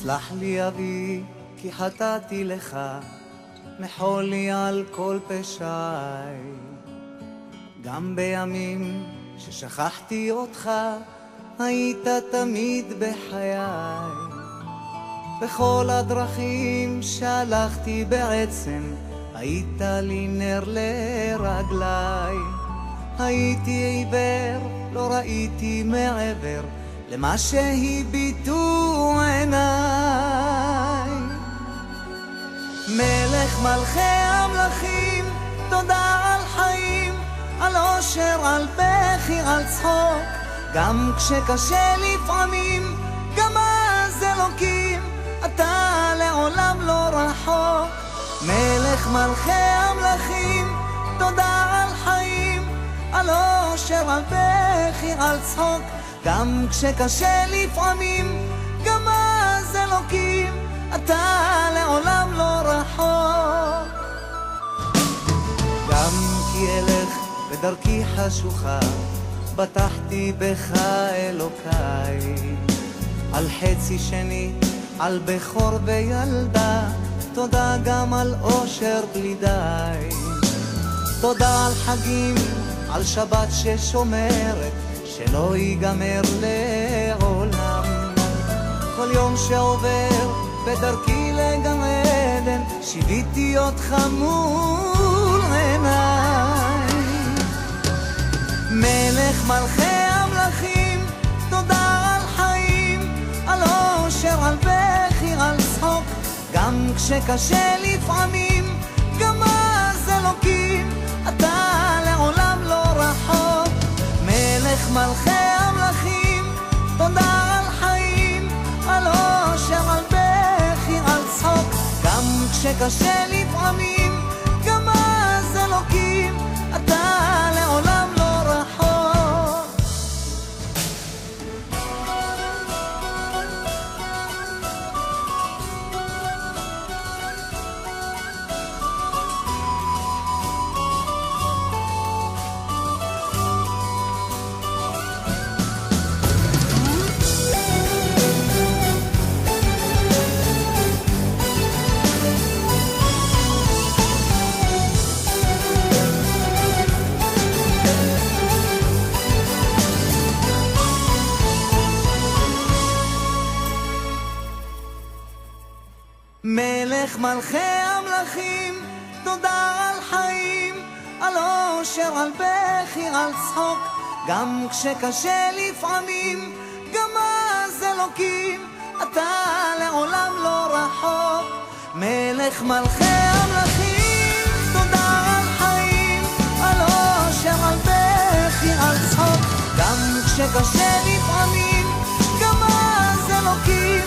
סלח לי אבי, כי חטאתי לך, מחול לי על כל פשעי. גם בימים ששכחתי אותך, היית תמיד בחיי. בכל הדרכים שהלכתי בעצם, היית לי נר לרגלי. הייתי עיוור, לא ראיתי מעבר למה שהביטו עיניי. מלך מלכי המלכים, תודה על חיים, על אושר, על בכי, על צחוק. גם כשקשה לפעמים, גם אז אלוקים, אתה לעולם לא רחוק. מלך מלכי המלכים, תודה על חיים, על אושר, על בכי, על צחוק. גם כשקשה לפעמים, גם אז אלוקים, אתה לעולם לא רחוק. גם כי אלך בדרכי חשוכה, בטחתי בך אלוקיי. על חצי שני, על בכור וילדה, תודה גם על אושר בלי די. תודה על חגים, על שבת ששומרת, שלא ייגמר לעולם. כל יום שעובר בדרכי לגן עדן, שיוויתי אותך מול עיניי. מלך מלכי המלכים, תודה על חיים, על אושר, על בכי, על צחוק. גם כשקשה לפעמים, גם אז אלוקים, אתה לעולם לא רחוק. מלך מלכי המלכים, תודה על חיים, על אושר, על בכי, על צחוק. גם כשקשה לפעמים, גם אז אלוקים, אתה לעולם לא רחוק. מלך מלכי המלכים, תודה על חיים, על אושר, על בכי, על צחוק. גם כשקשה לפעמים, גם אז אלוקים, אתה לעולם לא רחוק. מלך מלכי המלכים, תודה על חיים, על אושר, על בכי, על צחוק. גם כשקשה לפעמים, גם אז אלוקים,